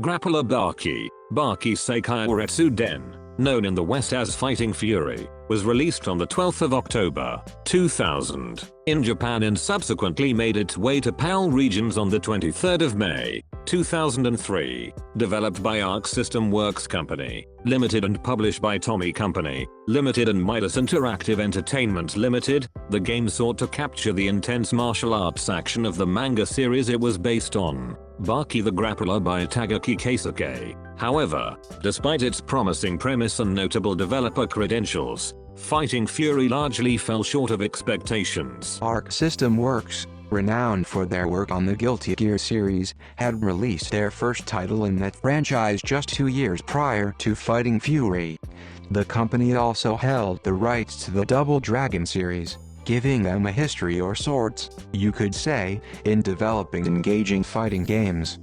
Grappler Baki Seikairetsu Den, known in the West as Fighting Fury, was released on the 12th of October, 2000, in Japan and subsequently made its way to PAL regions on the 23rd of May, 2003. Developed by Arc System Works Company, Limited and published by Tommy Company, Limited and Midas Interactive Entertainment Limited, the game sought to capture the intense martial arts action of the manga series it was based on, Baki the Grappler by Itagaki Keisuke. However, despite its promising premise and notable developer credentials, Fighting Fury largely fell short of expectations. Arc System Works, renowned for their work on the Guilty Gear series, had released their first title in that franchise just 2 years prior to Fighting Fury. The company also held the rights to the Double Dragon series, giving them a history or sorts, you could say, in developing engaging fighting games.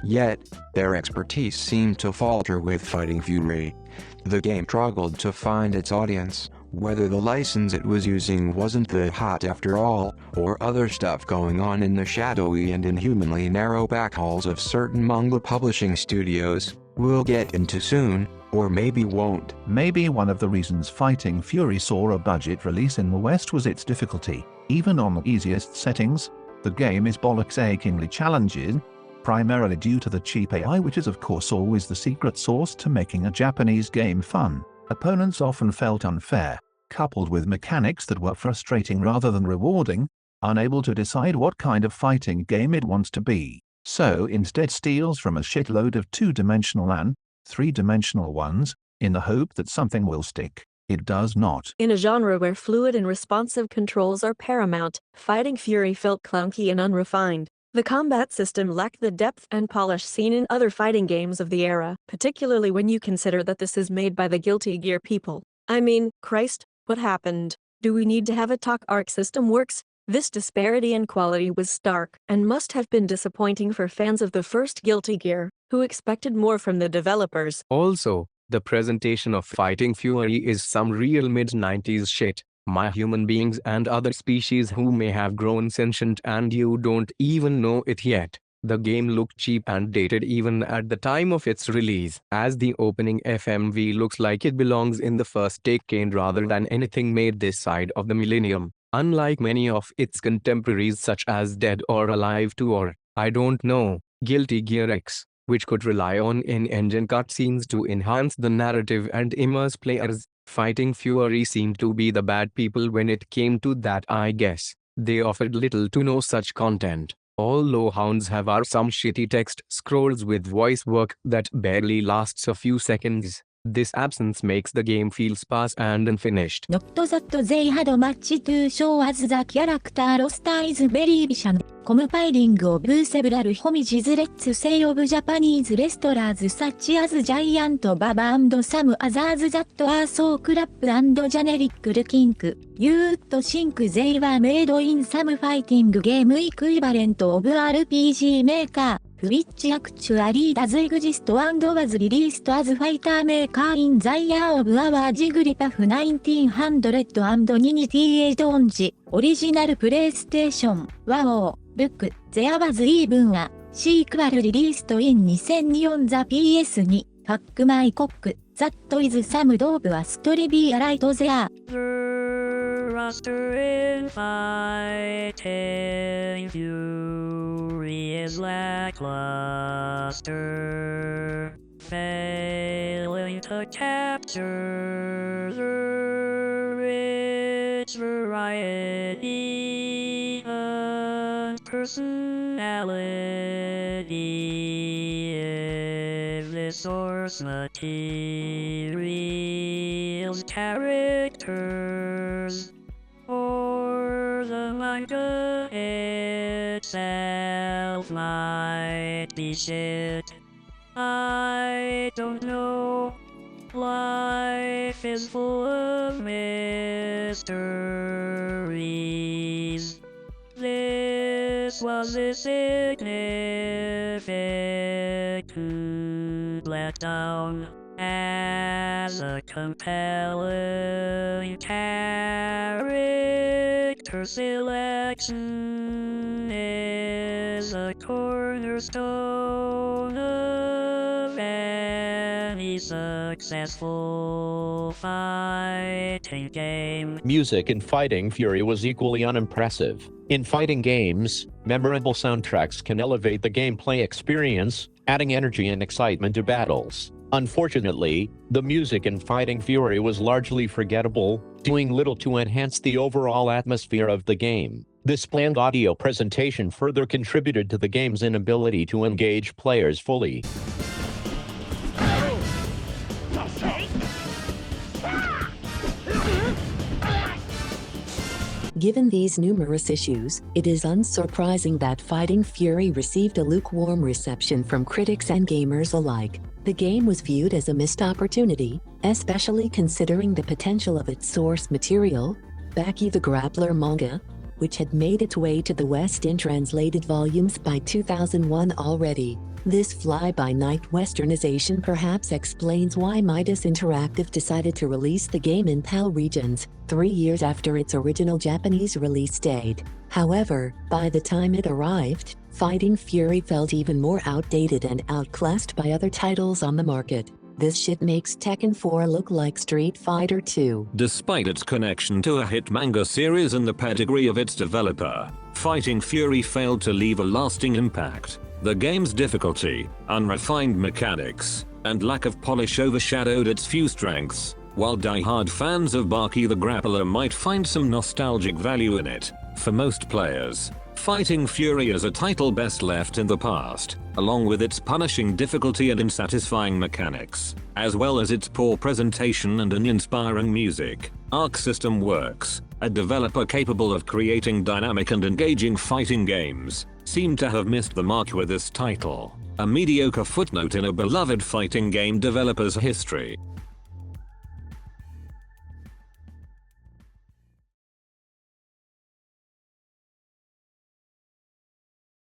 Yet, their expertise seemed to falter with Fighting Fury. The game struggled to find its audience, whether the license it was using wasn't that hot after all, or other stuff going on in the shadowy and inhumanly narrow back halls of certain manga publishing studios, we'll get into soon, or maybe won't. Maybe one of the reasons Fighting Fury saw a budget release in the West was its difficulty. Even on the easiest settings, the game is bollocks-achingly challenging, primarily due to the cheap AI, which is of course always the secret sauce to making a Japanese game fun. Opponents often felt unfair, coupled with mechanics that were frustrating rather than rewarding, unable to decide what kind of fighting game it wants to be. So instead steals from a shitload of 2-dimensional and 3-dimensional ones, in the hope that something will stick. It does not. In a genre where fluid and responsive controls are paramount, Fighting Fury felt clunky and unrefined. The combat system lacked the depth and polish seen in other fighting games of the era, particularly when you consider that this is made by the Guilty Gear people. I mean, Christ, what happened? Do we need to have a talk? Arc System Works? This disparity in quality was stark, and must have been disappointing for fans of the first Guilty Gear, who expected more from the developers. Also, the presentation of Fighting Fury is some real mid-90s shit. My human beings and other species who may have grown sentient and you don't even know it yet. The game looked cheap and dated even at the time of its release, as the opening FMV looks like it belongs in the first decade rather than anything made this side of the millennium. Unlike many of its contemporaries such as Dead or Alive 2 or, I don't know, Guilty Gear X, which could rely on in-engine cutscenes to enhance the narrative and immerse players, Fighting Fury seemed to be the bad people when it came to that, I guess. They offered little to no such content. All lowhounds have are some shitty text scrolls with voice work that barely lasts a few seconds. This absence makes the game feel sparse and unfinished. Not that they had much to show as the character roster is very vision. Compiling of several homages, let's say, of Japanese wrestlers such as Giant Baba and some others that are so crap and generic looking. You'd think they were made in some fighting game equivalent of RPG Maker, which actually does exist and was released as Fighter Maker in the year of our Jigglypuff 1998 on the original PlayStation. Wow, look, there was even a sequel released in 2002 on the PS2. Fuck my cock, that is some dope trivia right there. The roster in Fighting Fury is lackluster, failing to capture the rich variety of personality of the source material's characters, or the manga itself might be shit. I don't know. Life is full of mysteries. This was a significant letdown, as a compelling character selection is a cornerstone of any successful fighting game. Music in Fighting Fury was equally unimpressive. In fighting games, memorable soundtracks can elevate the gameplay experience, adding energy and excitement to battles. Unfortunately, the music in Fighting Fury was largely forgettable, doing little to enhance the overall atmosphere of the game. This bland audio presentation further contributed to the game's inability to engage players fully. Given these numerous issues, it is unsurprising that Fighting Fury received a lukewarm reception from critics and gamers alike. The game was viewed as a missed opportunity, especially considering the potential of its source material, Baki the Grappler manga, which had made its way to the West in translated volumes by 2001 already. This fly-by-night westernization perhaps explains why Midas Interactive decided to release the game in PAL regions, 3 years after its original Japanese release date. However, by the time it arrived, Fighting Fury felt even more outdated and outclassed by other titles on the market. This shit makes Tekken 4 look like Street Fighter 2. Despite its connection to a hit manga series and the pedigree of its developer, Fighting Fury failed to leave a lasting impact. The game's difficulty, unrefined mechanics, and lack of polish overshadowed its few strengths. While die-hard fans of Baki the Grappler might find some nostalgic value in it, for most players, Fighting Fury is a title best left in the past, along with its punishing difficulty and unsatisfying mechanics, as well as its poor presentation and uninspiring music. Arc System Works, a developer capable of creating dynamic and engaging fighting games, seemed to have missed the mark with this title, a mediocre footnote in a beloved fighting game developer's history.